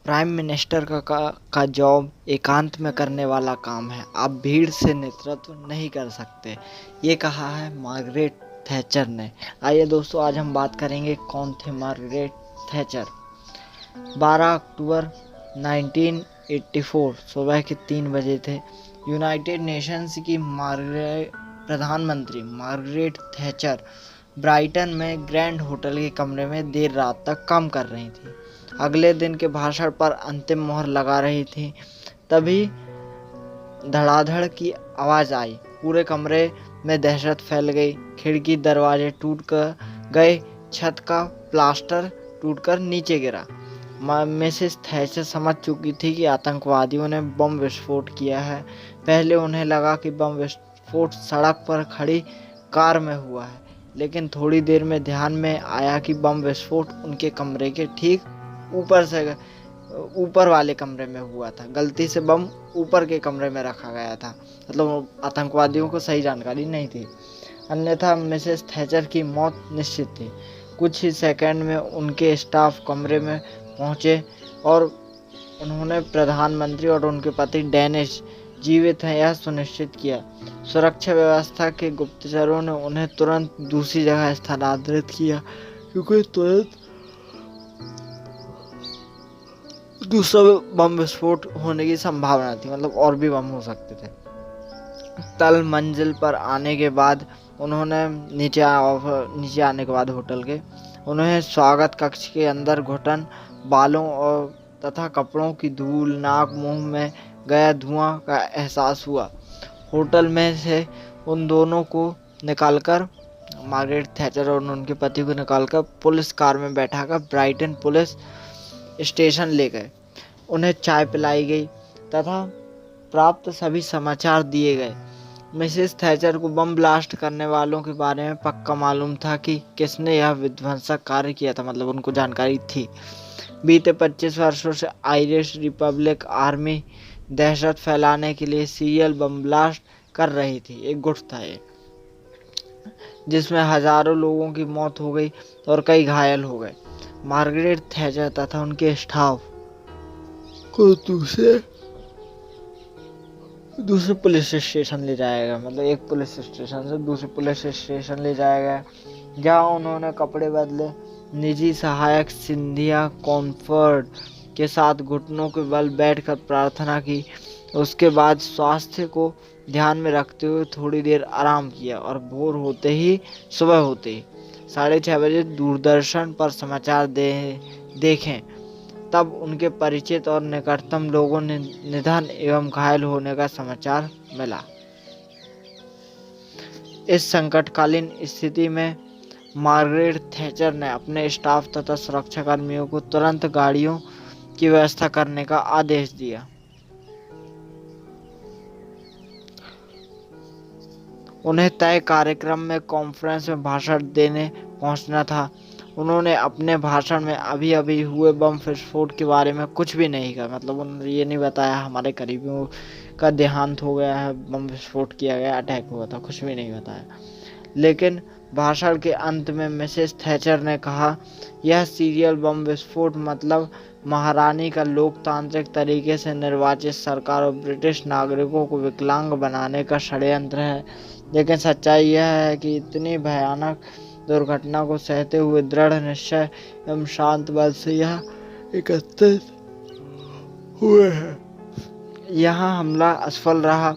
Prime minister का job एकांत में करने वाला काम है। आप भीड़ से नेतृत्व नहीं कर सकते, ये कहा है मार्गरेट थैचर ने। आइए दोस्तों, आज हम बात करेंगे कौन थे मार्गरेट थैचर। 12 अक्टूबर 1984 सुबह के 3 बजे थे। यूनाइटेड नेशंस की प्रधानमंत्री मार्गरेट थैचर ब्राइटन में ग्रैंड होटल के कमरे में देर रात तक काम कर रही थी। अगले दिन के भाषण पर अंतिम मोहर लगा रही थी। तभी धड़ाधड़ की आवाज़ आई। पूरे कमरे में दहशत फैल गई। खिड़की दरवाजे टूट कर गए, छत का प्लास्टर टूटकर नीचे गिरा। मिसेस थैचर समझ चुकी थी कि आतंकवादियों ने बम विस्फोट किया है। पहले उन्हें लगा कि बम विस्फोट सड़क पर खड़ी कार में हुआ है, लेकिन थोड़ी देर में ध्यान में आया कि बम विस्फोट उनके कमरे के ठीक ऊपर वाले कमरे में हुआ था। गलती से बम ऊपर के कमरे में रखा गया था, मतलब आतंकवादियों को सही जानकारी नहीं थी, अन्यथा मिसेस थैचर की मौत निश्चित थी। कुछ ही सेकंड में उनके स्टाफ कमरे में पहुंचे और उन्होंने प्रधानमंत्री और उनके पति डेनिस जीवित हैं यह सुनिश्चित किया। सुरक्षा व्यवस्था के गुप्तचरों ने उन्हें तुरंत दूसरी जगह स्थानांतरित किया, क्योंकि तुरंत दूसरा बम विस्फोट होने की संभावना थी, मतलब और भी बम हो सकते थे। तल मंजिल पर आने के बाद उन्होंने नीचे आने के बाद होटल के उन्हें स्वागत कक्ष के अंदर घुटन, बालों और तथा कपड़ों की धूल, नाक मुंह में गया धुआं का एहसास हुआ। होटल में से उन दोनों को निकालकर, मार्गरेट थैचर और उनके पति को निकालकर पुलिस कार में बैठाकर ब्राइटन पुलिस स्टेशन ले गए। उन्हें चाय पिलाई गई तथा प्राप्त सभी समाचार दिए गए। मिसेस थैचर को बम ब्लास्ट करने वालों के बारे में पक्का मालूम था कि किसने यह विध्वंसक कार्य किया था, मतलब उनको जानकारी थी। बीते 25 वर्षों से आयरिश रिपब्लिक आर्मी दहशत फैलाने के लिए सीरियल बम ब्लास्ट कर रही थी। एक गुट था ये, जिसमें हजारों लोगों की मौत हो गई और कई घायल हो गए। मार्गरेट थैचर तथा उनके स्टाफ को दूसरे पुलिस स्टेशन ले जाया गया, मतलब एक पुलिस स्टेशन से दूसरे पुलिस स्टेशन ले जाया गया, जहां उन्होंने कपड़े बदले। निजी सहायक सिंधिया कॉन्फर्ड के साथ घुटनों के बल बैठकर प्रार्थना की। उसके बाद स्वास्थ्य को ध्यान में रखते हुए थोड़ी देर आराम किया और सुबह होते ही 6:30 बजे दूरदर्शन पर समाचार देखें। तब उनके परिचित और निकटतम लोगों ने निधन एवं घायल होने का समाचार मिला। इस संकटकालीन स्थिति में मार्गरेट थैचर ने अपने स्टाफ तथा सुरक्षाकर्मियों को तुरंत गाड़ियों की व्यवस्था करने का आदेश दिया। उन्हें तय कार्यक्रम में कॉन्फ्रेंस में भाषण देने पहुंचना था। उन्होंने अपने भाषण में अभी अभी हुए बम विस्फोट के बारे में कुछ भी नहीं कहा, मतलब उन्होंने ये नहीं बताया हमारे करीबियों का देहांत हो गया है, बम विस्फोट किया गया, अटैक हुआ था, कुछ भी नहीं बताया। लेकिन भाषण के अंत में मिसेस थैचर ने कहा, यह सीरियल बम विस्फोट मतलब महारानी का लोकतांत्रिक तरीके से निर्वाचित सरकार और ब्रिटिश नागरिकों को विकलांग बनाने का षड्यंत्र है। लेकिन सच्चाई यह है कि इतनी भयानक दुर्घटना को सहते हुए दृढ़ निश्चय एवं शांत बल से यह एकत्रित हुए हैं। यहाँ हमला असफल रहा,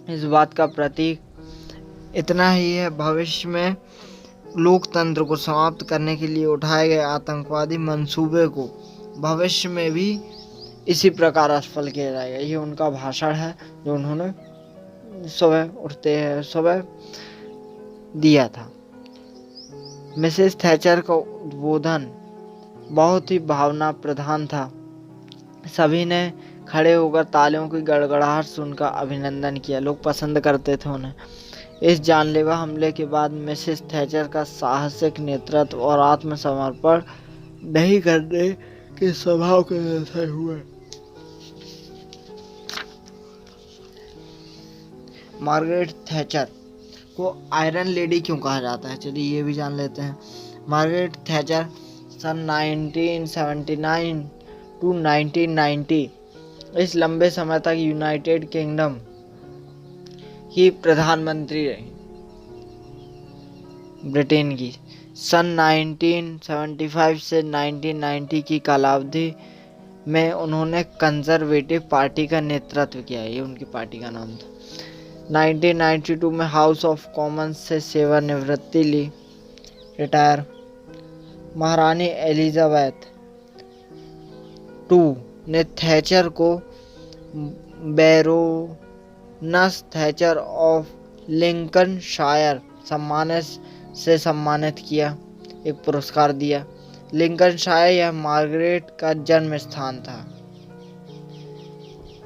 इस बात का प्रतीक इतना ही है, भविष्य में लोकतंत्र को समाप्त करने के लिए उठाए गए आतंकवादी मंसूबे को भविष्य में भी इसी प्रकार असफल किया जाएगा। ये उनका भाषण है जो उन्होंने सुबह दिया था। मिसेस थैचर का उद्बोधन बहुत ही भावना प्रधान था। सभी ने खड़े होकर तालियों की गड़गड़ाहट सुनकर अभिनंदन किया। लोग पसंद करते थे उन्हें। इस जानलेवा हमले के बाद मिसेस थैचर का साहसिक नेतृत्व और आत्मसमर्पण नहीं करने के स्वभाव के जैसे हुए। मार्गरेट थैचर को आयरन लेडी क्यों कहा जाता है, चलिए ये भी जान लेते हैं। मार्गरेट थैचर सन 1979 टू 1990, इस लंबे समय तक यूनाइटेड किंगडम की प्रधानमंत्री रही ब्रिटेन की। सन 1975 से 1990 की कालावधि में उन्होंने कंजर्वेटिव पार्टी का नेतृत्व किया, ये उनकी पार्टी का नाम था। 1992 में हाउस ऑफ कॉमन्स से सेवानिवृत्ति ली, रिटायर। महारानी एलिजाबेथ II ने थैचर को बैरोनस थैचर ऑफ लिंकनशायर से सम्मानित किया, एक पुरस्कार दिया। लिंकनशायर यह मार्गरेट का जन्म स्थान था।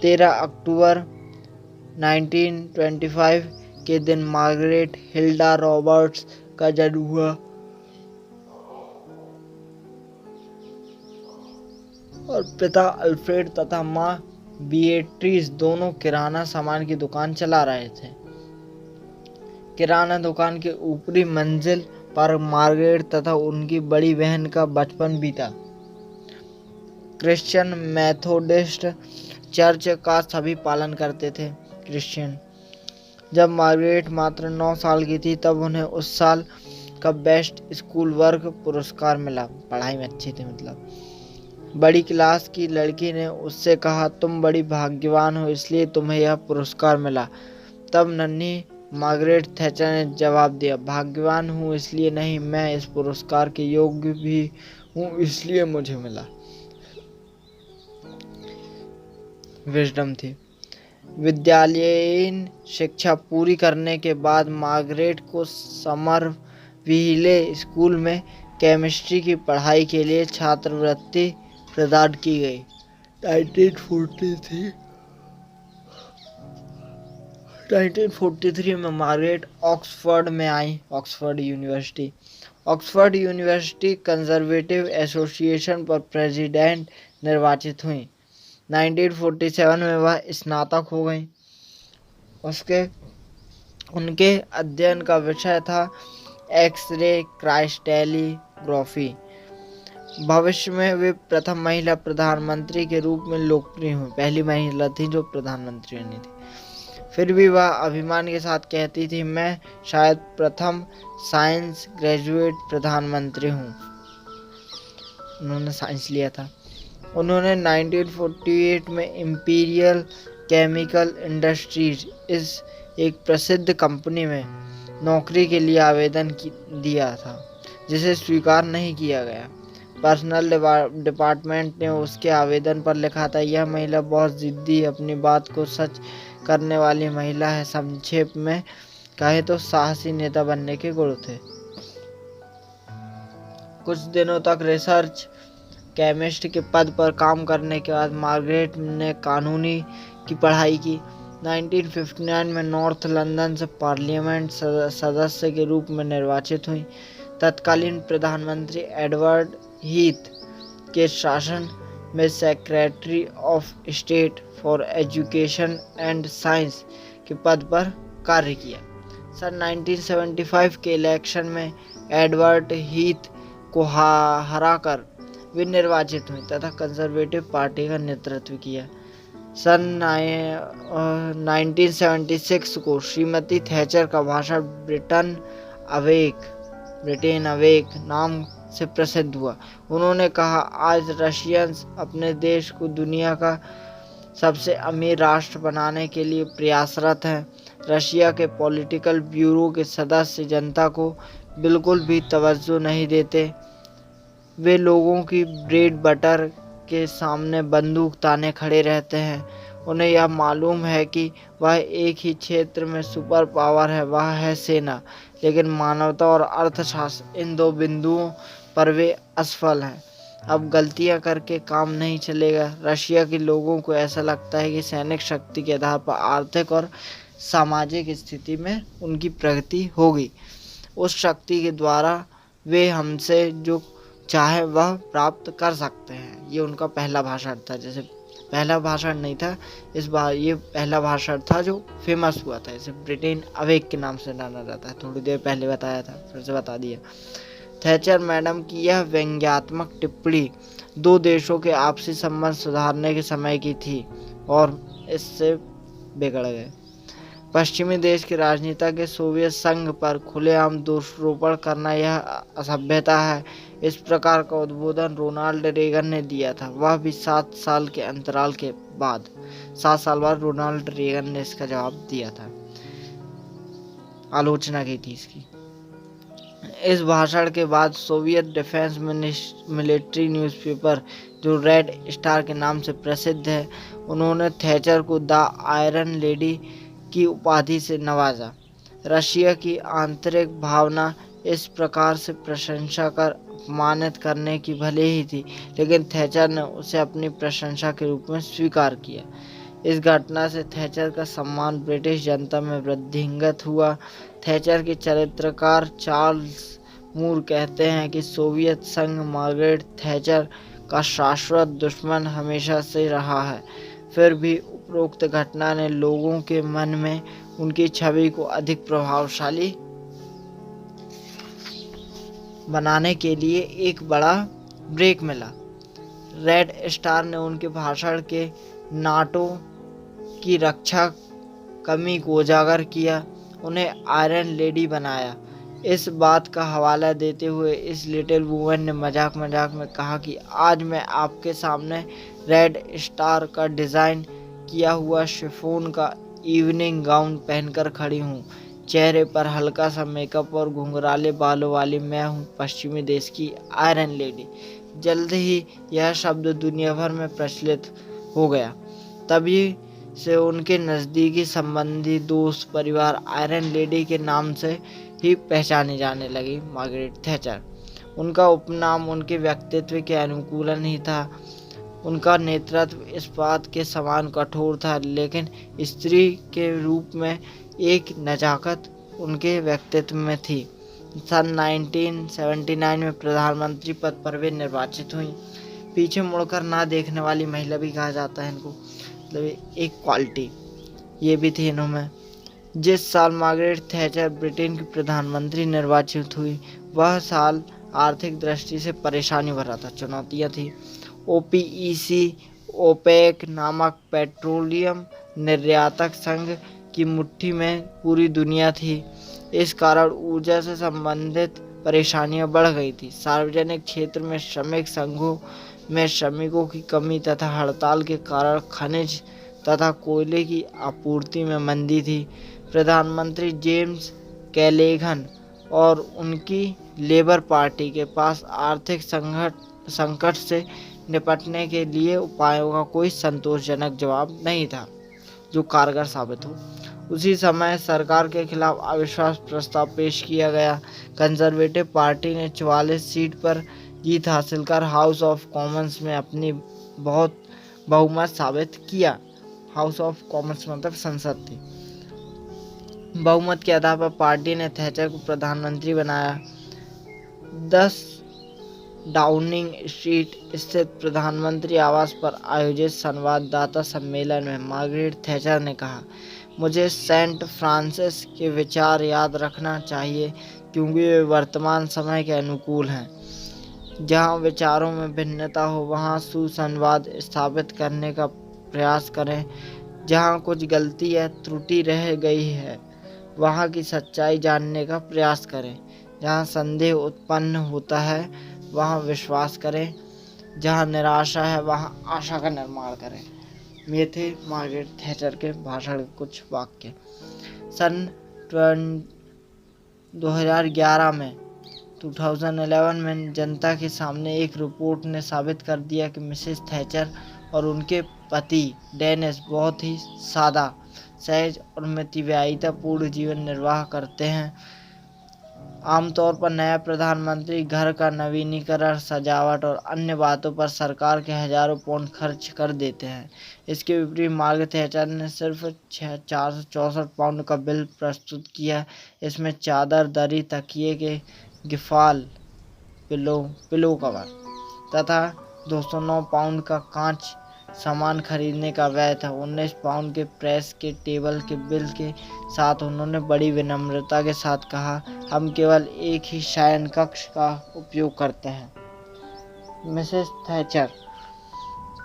13 अक्टूबर 1925 के दिन मार्गरेट हिल्डा रॉबर्ट्स का जन्म हुआ और पिता अल्फ्रेड तथा मां बीएट्रीस दोनों किराना सामान की दुकान चला रहे थे। किराना दुकान के ऊपरी मंजिल पर मार्गरेट तथा उनकी बड़ी बहन का बचपन बीता। क्रिश्चियन मेथोडिस्ट चर्च का सभी पालन करते थे। क्रिश्चियन। जब मार्गरेट मात्र 9 साल की थी तब उन्हें उस साल का बेस्ट स्कूल वर्क पुरस्कार मिला, पढ़ाई में अच्छी थी मतलब। बड़ी क्लास की लड़की ने उससे कहा, तुम बड़ी भाग्यवान हो इसलिए तुम्हें यह पुरस्कार मिला। तब नन्ही मार्गरेट थैचर ने जवाब दिया, भाग्यवान हूँ इसलिए नहीं, मैं इस पुरस्कार के योग्य भी हूँ इसलिए मुझे मिला। विजडम थी। विद्यालयीन शिक्षा पूरी करने के बाद मार्गरेट को समरविले स्कूल में केमिस्ट्री की पढ़ाई के लिए छात्रवृत्ति प्रदान की गई। 1943 में मार्गरेट ऑक्सफोर्ड में आई, ऑक्सफोर्ड यूनिवर्सिटी कंजर्वेटिव एसोसिएशन पर प्रेसिडेंट निर्वाचित हुई। 1947 में वह स्नातक हो गई। उनके अध्ययन का विषय था एक्स-रे क्राइस्टैलिग्राफी। भविष्य में वे प्रथम महिला प्रधानमंत्री के रूप में लोकप्रिय हुई, पहली महिला थी जो प्रधानमंत्री बनी थी। फिर भी वह अभिमान के साथ कहती थी, मैं शायद प्रथम साइंस ग्रेजुएट प्रधानमंत्री हूँ। उन्होंने साइंस लिया था। उन्होंने 1948 में इंपीरियल केमिकल इंडस्ट्रीज इस एक प्रसिद्ध कंपनी में नौकरी के लिए आवेदन दिया था, जिसे स्वीकार नहीं किया गया। पर्सनल डिपार्टमेंट ने उसके आवेदन पर लिखा था, यह महिला बहुत जिद्दी, अपनी बात को सच करने वाली महिला है। संक्षेप में कहें तो साहसी नेता बनने के गुण थे। कुछ दिनों तक रिसर्च केमिस्ट के पद पर काम करने के बाद मार्गरेट ने कानूनी की पढ़ाई की। 1959 में नॉर्थ लंदन से पार्लियामेंट सदस्य के रूप में निर्वाचित हुई। तत्कालीन प्रधानमंत्री एडवर्ड हीथ के शासन में secretary of state for education and science के पद पर कार्य किया। सन 1975 के इलेक्शन में एडवर्ड हीथ को हराकर वे निर्वाचित हुई तथा कंजर्वेटिव पार्टी का नेतृत्व किया। सन 1976 को श्रीमती थैचर का भाषण ब्रिटेन अवेक नाम से प्रसिद्ध हुआ। उन्होंने कहा, आज रशियंस अपने देश को दुनिया का सबसे अमीर राष्ट्र बनाने के लिए प्रयासरत हैं। रशिया के पॉलिटिकल ब्यूरो के सदस्य जनता को बिल्कुल भी तवज्जो नहीं देते। वे लोगों की ब्रेड बटर के सामने बंदूक ताने खड़े रहते हैं। उन्हें यह मालूम है कि वह एक ही क्षेत्र में सुपर पावर है, वह है सेना, लेकिन मानवता और अर्थशास्त्र इन दो बिंदुओं पर वे असफल हैं। अब गलतियां करके काम नहीं चलेगा। रशिया के लोगों को ऐसा लगता है कि सैनिक शक्ति के आधार पर आर्थिक और सामाजिक स्थिति में उनकी प्रगति होगी। उस शक्ति के द्वारा वे हमसे जो चाहे वह प्राप्त कर सकते हैं। ये उनका पहला भाषण था। जैसे पहला भाषण नहीं था, इस बार ये पहला भाषण था जो फेमस हुआ था। इसे ब्रिटेन अवेक के नाम से जाना जाता है। थोड़ी देर पहले बताया था, फिर से बता दिया। थैचर मैडम की यह व्यंग्यात्मक टिप्पणी दो देशों के आपसी संबंध सुधारने के समय की थी और इससे बिगड़ गए। पश्चिमी देश की राजनीति के सोवियत संघ पर खुलेआम दोषारोपण करना यह असभ्यता है, इस प्रकार का उद्बोधन रोनाल्ड रेगन ने दिया था। वह भी 7 साल के अंतराल के बाद 7 साल बाद रोनाल्ड रेगन ने इसका जवाब दिया था, आलोचना की थी इसकी। इस भाषण के बाद सोवियत डिफेंस मिलिट्री न्यूज़पेपर, जो रेड स्टार के नाम से प्रसिद्ध है, उन्होंने थैचर को द आयरन लेडी की उपाधि से नवाजा। रशिया की आंतरिक भावना इस प्रकार से प्रशंसा कर अपमानित करने की भले ही थी, लेकिन थैचर ने उसे अपनी प्रशंसा के रूप में स्वीकार किया। इस घटना से थैचर का सम्मान ब्रिटिश जनता में वृद्धिंगत हुआ। थैचर के चरित्रकार चार्ल्स मूर कहते हैं कि सोवियत संघ मार्गरेट थैचर का शाश्वत दुश्मन हमेशा से रहा है। फिर भी उपरोक्त घटना ने लोगों के मन में उनकी छवि को अधिक प्रभावशाली बनाने के लिए एक बड़ा ब्रेक मिला। रेड स्टार ने उनके भाषण के नाटो की रक्षा कमी को उजागर किया, उन्हें आयरन लेडी बनाया। इस बात का हवाला देते हुए इस लिटिल वुमन ने मजाक मजाक में कहा कि आज मैं आपके सामने रेड स्टार का डिज़ाइन किया हुआ शिफॉन का इवनिंग गाउन पहनकर खड़ी हूँ। चेहरे पर हल्का सा मेकअप और घुंघराले बालों वाली मैं हूँ पश्चिमी देश की आयरन लेडी। जल्द ही यह शब्द दुनिया भर में प्रचलित हो गया। तभी से उनके नज़दीकी संबंधी, दोस्त, परिवार आयरन लेडी के नाम से ही पहचानी जाने लगी मार्गरेट थैचर। उनका उपनाम उनके व्यक्तित्व के अनुकूल ही था। उनका नेतृत्व इस बात के समान कठोर था, लेकिन स्त्री के रूप में एक नजाकत उनके व्यक्तित्व में थी। सन 1979 में प्रधानमंत्री पद पर वे निर्वाचित हुई। पीछे मुड़कर ना देखने वाली महिला भी कहा जाता है इनको, मतलब एक क्वालिटी ये भी थी इनमें। जिस साल मार्गरेट थैचर ब्रिटेन की प्रधानमंत्री निर्वाचित हुई, वह साल आर्थिक दृष्टि से परेशानी भरा था। चुनौतियां थी। ओपीईसी, ओपेक नामक पेट्रोलियम निर्यातक संघ की मुट्ठी में पूरी दुनिया थी। इस कारण ऊर्जा से संबंधित परेशानियां बढ़ गई थी। सार्वजनिक क्षेत्र में श्रमिक संघों में श्रमिकों की कमी तथा हड़ताल के कारण खनिज तथा कोयले की आपूर्ति में मंदी थी। प्रधानमंत्री जेम्स कैलेघन और उनकी लेबर पार्टी के पास आर्थिक संकट से निपटने के लिए उपायों का कोई संतोषजनक जवाब नहीं था जो कारगर साबित हो। उसी समय सरकार के खिलाफ अविश्वास प्रस्ताव पेश किया गया। कंजर्वेटिव पार्टी ने 44 सीट पर जीत हासिल कर हाउस ऑफ कॉमन्स में अपनी बहुत बहुमत साबित किया। हाउस ऑफ कॉमन्स मतलब संसद थी। बहुमत के आधार पर पार्टी ने थैचर को प्रधानमंत्री बनाया। 10 डाउनिंग स्ट्रीट स्थित प्रधानमंत्री आवास पर आयोजित संवाददाता सम्मेलन में मार्गरेट थैचर ने कहा, मुझे सेंट फ्रांसिस के विचार याद रखना चाहिए क्योंकि वे वर्तमान समय के अनुकूल हैं। जहां विचारों में भिन्नता हो वहां सुसंवाद स्थापित करने का प्रयास करें। जहां कुछ गलती या त्रुटि रह गई है वहां की सच्चाई जानने का प्रयास करें। जहां संदेह उत्पन्न होता है वहां विश्वास करें। जहां निराशा है वहां आशा का निर्माण करें। ये थे मार्गरेट थैचर के भाषण के कुछ वाक्य। सन 2011 में जनता के सामने एक रिपोर्ट ने साबित कर दिया कि मिसेस थैचर और उनके पति डेनिस बहुत ही सादा, सहज और मितव्ययितापूर्ण जीवन निर्वाह करते हैं। आमतौर पर नया प्रधानमंत्री घर का नवीनीकरण, सजावट और अन्य बातों पर सरकार के हजारों पाउंड खर्च कर देते हैं। इसके विपरीत मार्गरेट थैचर ने सिर्फ 464 पाउंड का बिल प्रस्तुत किया। इसमें चादर, दरी, तकिए के गिफाल, पिलो कवर तथा 209 पाउंड का कांच सामान खरीदने का व्यय था। 19 पाउंड के प्रेस के टेबल के बिल के साथ उन्होंने बड़ी विनम्रता के साथ कहा, हम केवल एक ही शयन कक्ष का उपयोग करते हैं। मिसेस थैचर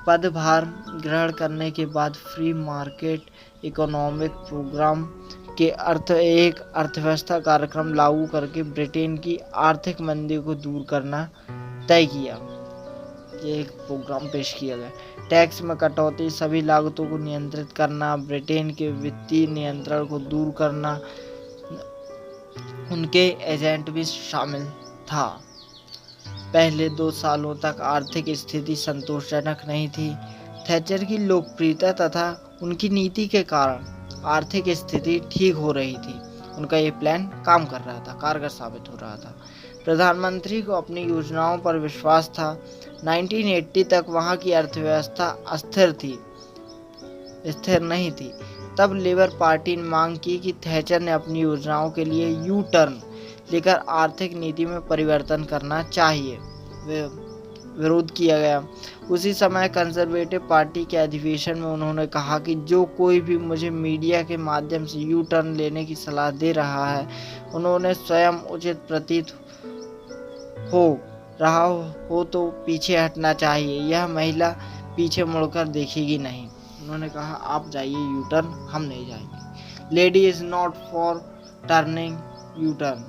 पदभार ग्रहण करने के बाद फ्री मार्केट इकोनॉमिक प्रोग्राम के एक अर्थव्यवस्था कार्यक्रम लागू करके ब्रिटेन की आर्थिक मंदी को दूर करना तय किया। ये एक प्रोग्राम पेश किया गया। टैक्स में कटौती, सभी लागतों को नियंत्रित करना, ब्रिटेन के वित्तीय नियंत्रण को दूर करना उनके एजेंट भी शामिल था। पहले 2 सालों तक आर्थिक स्थिति संतोषजनक नहीं थी। थैचर की लोकप्रियता तथा उनकी नीति के कारण आर्थिक स्थिति ठीक हो रही थी। उनका ये प्लान काम कर रहा था, कारगर साबित हो रहा था। प्रधानमंत्री को अपनी योजनाओं पर विश्वास था। 1980 तक वहां की अर्थव्यवस्था स्थिर नहीं थी। तब लेबर पार्टी ने मांग की कि थैचर ने अपनी योजनाओं के लिए यू टर्न लेकर आर्थिक नीति में परिवर्तन करना चाहिए। विरोध किया गया। उसी समय कंजर्वेटिव पार्टी के अधिवेशन में उन्होंने कहा कि जो कोई भी मुझे मीडिया के माध्यम से यू टर्न लेने की सलाह दे रहा है, उन्होंने स्वयं उचित प्रतीत हो रहा हो तो पीछे हटना चाहिए। यह महिला पीछे मुड़कर देखेगी नहीं। उन्होंने कहा, आप जाइए यू टर्न, हम नहीं जाएंगे। Lady is not for turning U turn,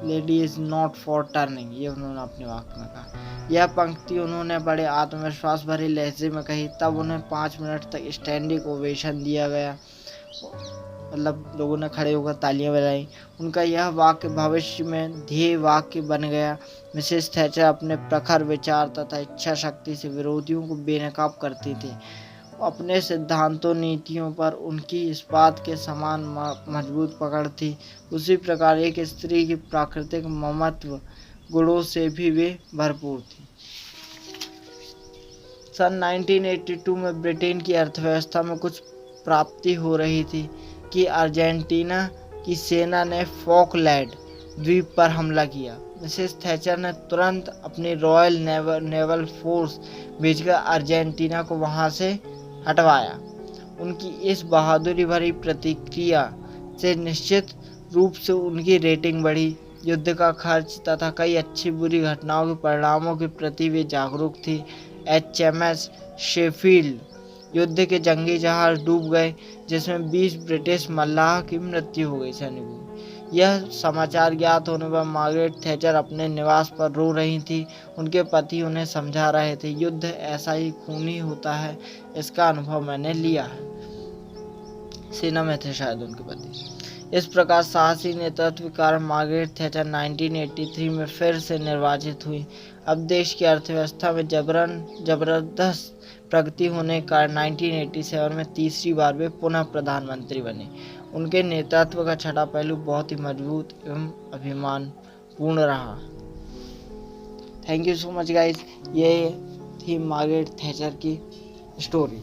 lady is not for turning, ये उन्होंने अपने वाक्य में कहा। यह पंक्ति उन्होंने बड़े आत्मविश्वास भरे लहजे में कही। तब उन्हें 5 मिनट तक स्टैंडिंग ओवेशन दिया गया, मतलब लोगों ने खड़े होकर तालियां बजाई। उनका यह वाक्य भविष्य में ध्येय वाक्य बन गया। मिसेस थैचर अपने प्रखर विचार तथा इच्छा शक्ति से विरोधियों को बेनकाब करती थी। अपने सिद्धांतों नीतियों पर उनकी इस्पात के समान मजबूत पकड़ थी। उसी प्रकार एक स्त्री की प्राकृतिक ममत्व गुणों से भी वे भरपूर थी। सन 1982 में ब्रिटेन की अर्थव्यवस्था में कुछ प्राप्ति हो रही थी कि अर्जेंटीना की सेना ने फॉकलैंड द्वीप पर हमला किया। मिसेस थैचर ने तुरंत अपनी रॉयल नेवल फोर्स भेजकर अर्जेंटीना को वहां से हटवाया। उनकी इस बहादुरी भरी प्रतिक्रिया से निश्चित रूप से उनकी रेटिंग बढ़ी। युद्ध का खर्च तथा कई अच्छी बुरी घटनाओं के परिणामों के प्रति वे जागरूक थी। HMS शेफील्ड युद्ध के जंगी जहाज डूब गए, जिसमें 20 ब्रिटिश मल्लाह की मृत्यु हो गई। सैनिकों, यह समाचार ज्ञात होने पर मार्गरेट थैचर अपने निवास पर रो रही थी। उनके पति उन्हें समझा रहे थे, युद्ध ऐसा ही खूनी होता है, इसका अनुभव मैंने लिया है। सेना में थे शायद उनके पति। इस प्रकार साहसी नेतृत्व के कारण मार्गरेट थैचर 1983 में फिर से निर्वाचित हुई। अब देश की अर्थव्यवस्था में जबरदस्त प्रगति होने के कारण 1987 में तीसरी बार वे पुनः प्रधानमंत्री बने। उनके नेतृत्व का छठा पहलू बहुत ही मजबूत एवं अभिमानपूर्ण रहा। Thank you so much guys. ये थी मार्गरेट थैचर की स्टोरी।